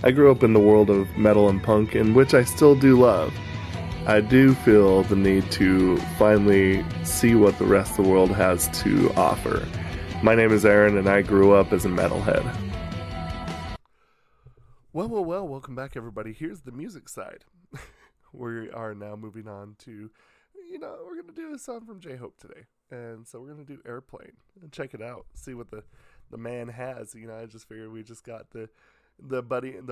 I grew up in the world of metal and punk, in which I still do love. I do feel the need to finally see what the rest of the world has to offer. My name is Aaron, and I grew up as a metalhead. Well, welcome back, everybody. Here's the music side. We are now moving on to, we're going to do a song from Jhope today. And so we're going to do Airplane. And check it out. See what the man has. I just figured we just got the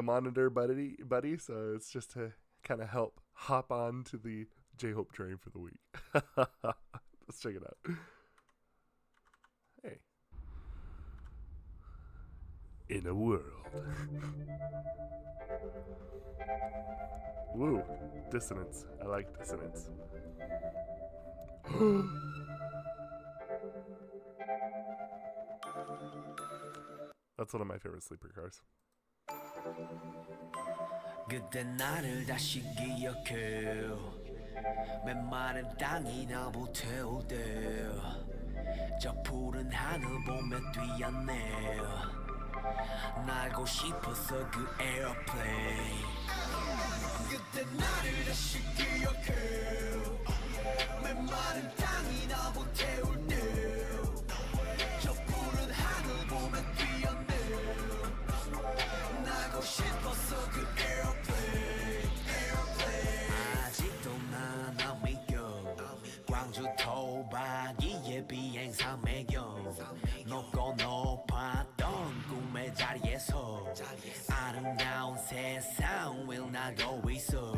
monitor buddy. So it's just to kind of help hop on to the Jhope train for the week. Let's check it out. Hey. In a world. Woo, dissonance. I like dissonance. That's one of my favorite sleeper cars. 그때 나를 다시 기억해 맨마른 땅이 나보 태울 때저 푸른 하늘 보며 뛰었네 날고 싶었어 그 에어플레인 그때 나를 다시 기억해 맨마른 땅이 나보 태울 때저 푸른 하늘 보며 뛰었네 날고 싶었어 그 에어플레인 아직도 난 안 믿겨 광주 토박이의 비행사 매겨 높고 높았던 꿈의 자리에서 아름다운 세상 을 나고 있어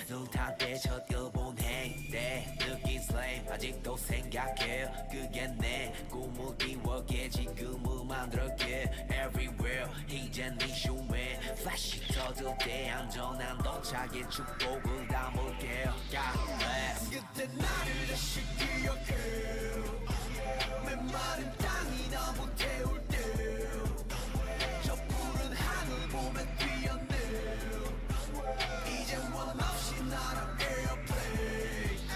눈 탁 떼쳐 뛰어본 행때 느낀 슬레임 아직도 생각해 그게 내 꿈을 이루게 지금을 만들게 everywhere 이젠 네 슈에 플래시 터질 때 안전한 도착의 축복을 담을게 그때 나를 다시 기억해 맨마른 땅이 나무 태울 때저 푸른 하늘 보며 뛰었네 이젠 원 없이 날아 에어플레인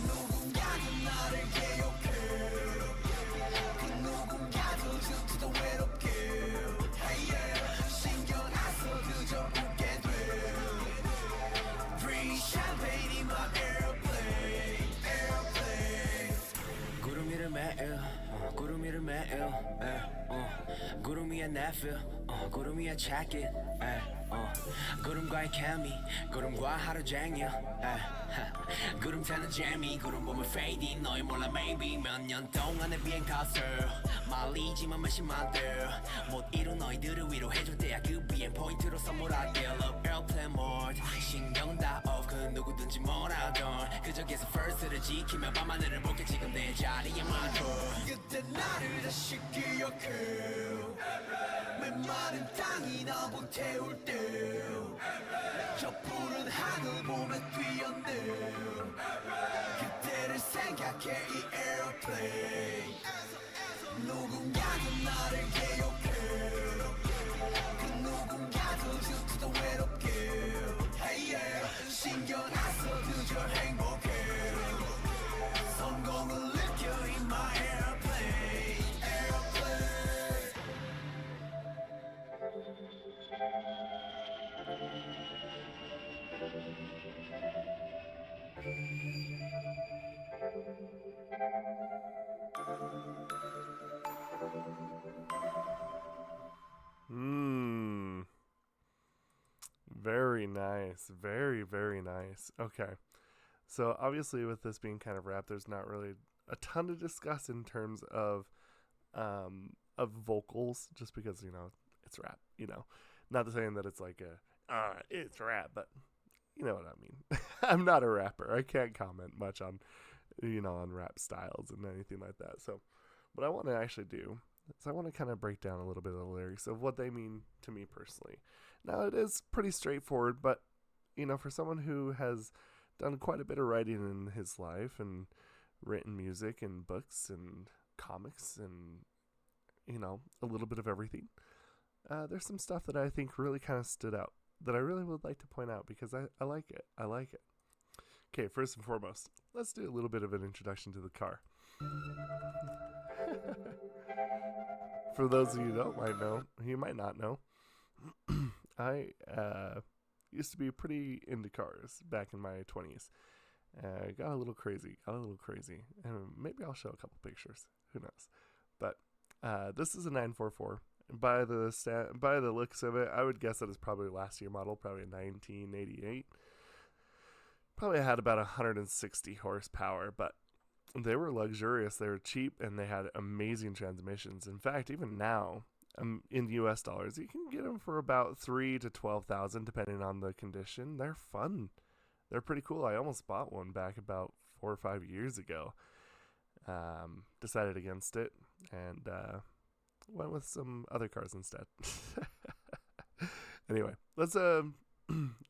누군가는 나를 기억해 그 누군가도 지금도 외롭게 hey yeah. 신경 안 써 그저 웃게 돼 Free champagne in my airplane 구름 위를 매일 구름 위를 매일 구름 위에 내필 구름 위에 check it 구름과의 케미 구름과 하루 종일 구름 타는 재미 구름 보면 fading 너희 몰라 maybe 몇 년 동안의 비행 값을 말리지만 마시만들 못 이룬 너희들을 위로해줄 때야 그 비행 포인트로 선물할게 Love airplane mode 신경 다 off 그 누구든지 뭐라던 그저께서 first를 지키며 밤하늘을 볼게 지금 내 자리에 말고 그때 나를 다시 기억해 맨마른 땅이 나보 태울 때저 푸른 하늘 보며 뛰었네 그때를 생각해 이 에어플레인 누군가도 나를 기억해 그 누군가도 지금도 외롭게 hey yeah. 신경 안 써 그저 행복해 성공을 느껴 in my airplane Very nice. Very, very nice. Okay. So obviously with this being kind of rap, there's not really a ton to discuss in terms of vocals, just because, it's rap, Not saying that it's like it's rap, but you know what I mean. I'm not a rapper. I can't comment much on, on rap styles and anything like that. So what I want to actually do is I want to kind of break down a little bit of the lyrics of what they mean to me personally. Now, it is pretty straightforward, but, for someone who has done quite a bit of writing in his life and written music and books and comics and, a little bit of everything, there's some stuff that I think really kind of stood out that I really would like to point out because I like it. I like it. Okay, first and foremost, let's do a little bit of an introduction to the car. For those of you who might not know, I used to be pretty into cars back in my 20s. Got a little crazy, and maybe I'll show a couple pictures. Who knows? But this is a 944. By the looks of it, I would guess that it's probably last year model, probably a 1988. Probably had about 160 horsepower, but they were luxurious. They were cheap, and they had amazing transmissions. In fact, even now, in U.S. dollars, you can get them for about $3,000 to $12,000, depending on the condition. They're fun. They're pretty cool. I almost bought one back about 4 or 5 years ago. Decided against it, and went with some other cars instead. Anyway, let's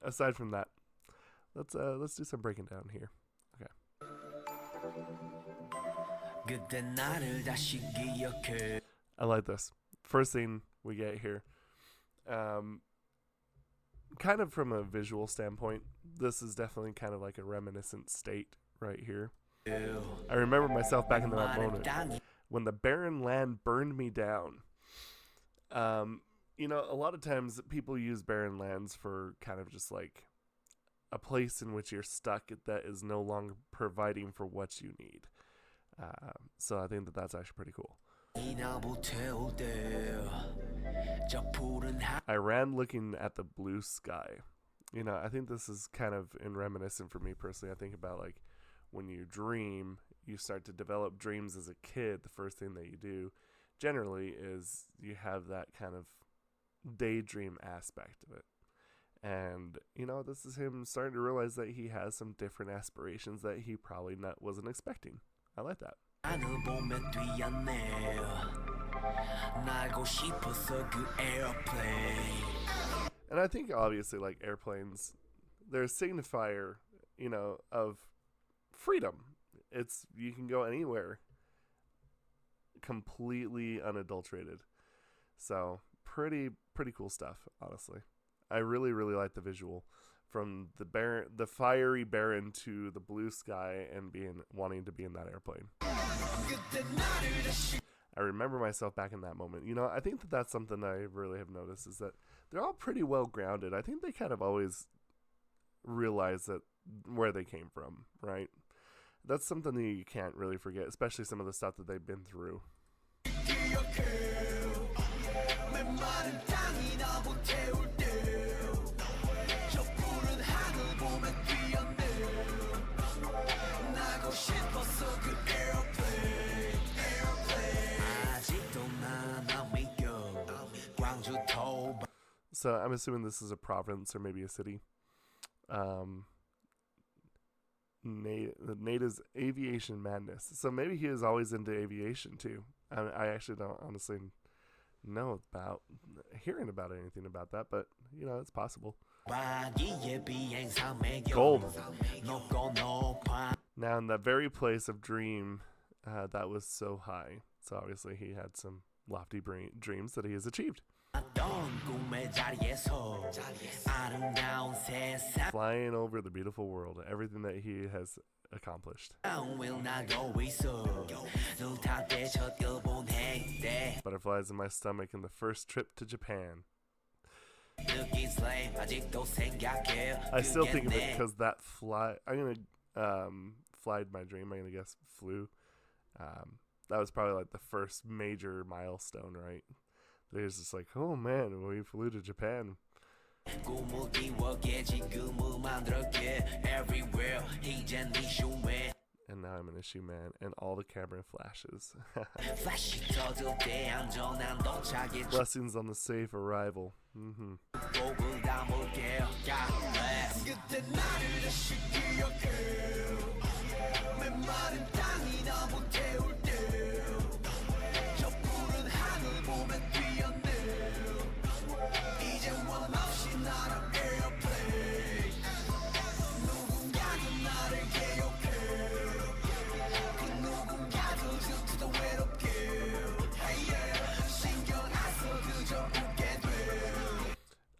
aside from that, let's do some breaking down here. Okay. I like this. First thing we get here, kind of from a visual standpoint, this is definitely kind of like a reminiscent state right here. I remember myself back in that moment when the barren land burned me down. You know, a lot of times people use barren lands for kind of just like a place in which you're stuck that is no longer providing for what you need. So I think that that's actually pretty cool. I ran looking at the blue sky. You know, I think this is kind of reminiscent for me personally. I think about like when you dream, you start to develop dreams as a kid. The first thing that you do generally is you have that kind of daydream aspect of it. And, you know, this is him starting to realize that he has some different aspirations that he probably wasn't expecting. I like that. And I think obviously like airplanes, they're a signifier, you know, of freedom. You can go anywhere completely unadulterated. So pretty cool stuff, honestly. I really like the visual from the fiery barren to the blue sky and wanting to be in that airplane. I remember myself back in that moment. You know, I think that that's something I really have noticed is that they're all pretty well grounded. I think they kind of always realize that where they came from, right? That's something that you can't really forget, especially some of the stuff that they've been through. So I'm assuming this is a province or maybe a city. Nate is aviation madness. So maybe he is always into aviation too. I actually don't honestly know about hearing about anything about that, but you know, it's possible. Gold. Now in that very place of dream that was so high. So obviously he had some lofty dreams that he has achieved. Flying over the beautiful world, everything that he has accomplished. Butterflies in my stomach in the first trip to Japan. I still think of it because that I'm gonna flied my dream. I'm gonna guess flew. That was probably like the first major milestone, right? It was just like, oh man, we flew to Japan. And now I'm in a shoe man, and all the camera flashes. Blessings on the safe arrival.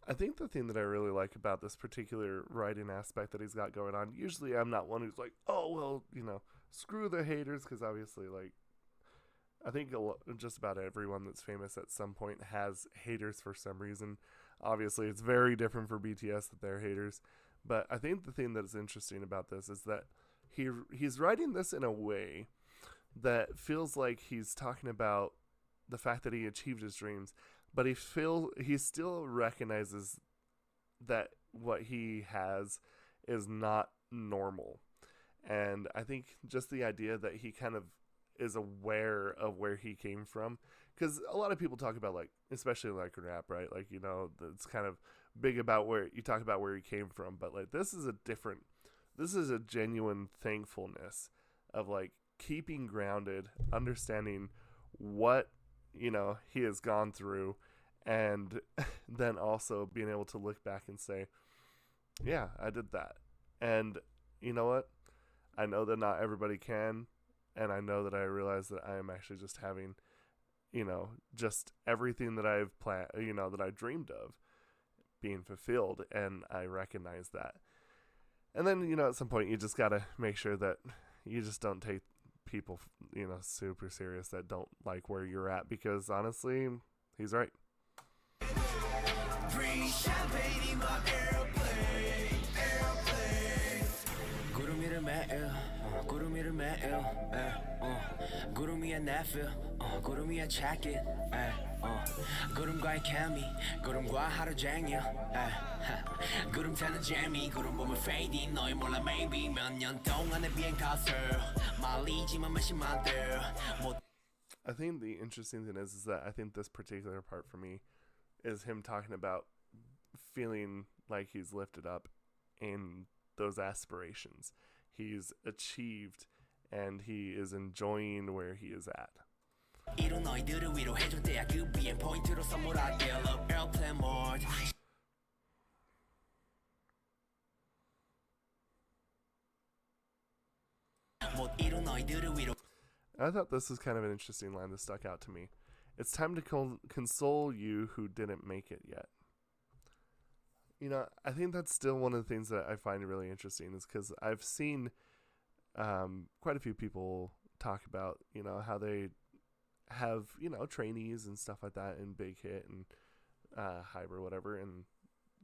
I think the thing that I really like about this particular writing aspect that he's got going on, usually I'm not one who's like, oh, well, you know, screw the haters, because obviously, like, I think just about everyone that's famous at some point has haters for some reason. Obviously, it's very different for BTS that they're haters. But I think the thing that's interesting about this is that he's writing this in a way that feels like he's talking about the fact that he achieved his dreams, but he still recognizes that what he has is not normal. And I think just the idea that he kind of is aware of where he came from, because a lot of people talk about, like, especially like rap, right? Like, you know, it's kind of big about where you talk about where he came from, but like this is a genuine thankfulness of like keeping grounded, understanding what, you know, he has gone through, and then also being able to look back and say, yeah, I did that. And you know what? I know that not everybody can, and I know that I realize that I am actually just having, you know, just everything that I've planned, you know, that I dreamed of being fulfilled, and I recognize that. And then, you know, at some point you just got to make sure that you just don't take people, you know, super serious that don't like where you're at, because honestly, he's right. 구름이야 나필 구름이야 찾길 구름과의 케미 구름과 하루 종일 구름 타는 재미 구름 보면 fading 너희 몰라 maybe 몇 년 동안의 비행 탓을 말리지만 마시마들 I think the interesting thing is that I think this particular part for me is him talking about feeling like he's lifted up in those aspirations. He's achieved, and he is enjoying where he is at. I thought this was kind of an interesting line that stuck out to me. It's time to console you who didn't make it yet. You know, I think that's still one of the things that I find really interesting, is because I've seen quite a few people talk about, you know, how they have, you know, trainees and stuff like that in Big Hit and Hype or whatever, and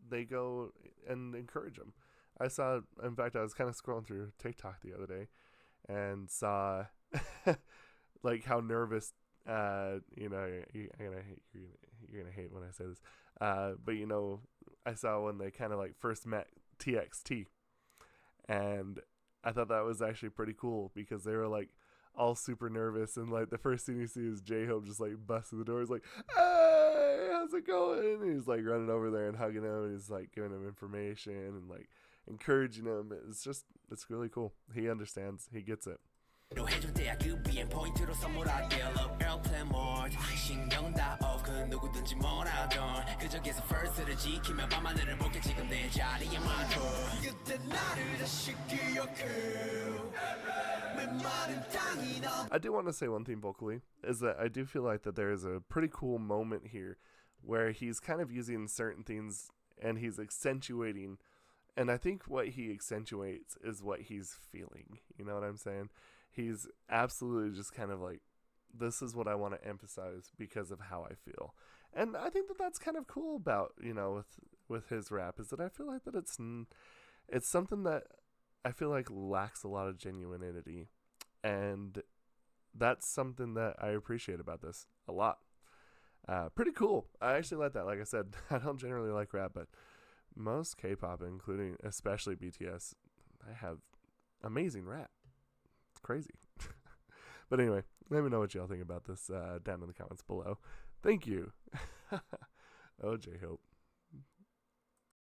they go and encourage them. In fact, I was kind of scrolling through TikTok the other day and saw like how nervous, you know, you're gonna hate when I say this, but you know, I saw when they kind of like first met TXT, and I thought that was actually pretty cool, because they were like all super nervous, and like the first thing you see is Jhope just like busting the door. He's like, "Hey, how's it going?" And he's like running over there and hugging him, and he's like giving him information and like encouraging him. It's really cool. He understands. He gets it. I do want to say one thing vocally, is that I do feel like that there is a pretty cool moment here where he's kind of using certain things and he's accentuating, and I think what he accentuates is what he's feeling. You know what I'm saying? He's absolutely just kind of like, this is what I want to emphasize because of how I feel. And I think that that's kind of cool about, you know, with his rap, is that I feel like that it's something that I feel like lacks a lot of genuinity. And that's something that I appreciate about this a lot. Pretty cool. I actually like that. Like I said, I don't generally like rap, but most K-pop, including especially BTS, they have amazing rap. It's crazy. But anyway, let me know what y'all think about this down in the comments below. Thank you. Oh, Jhope.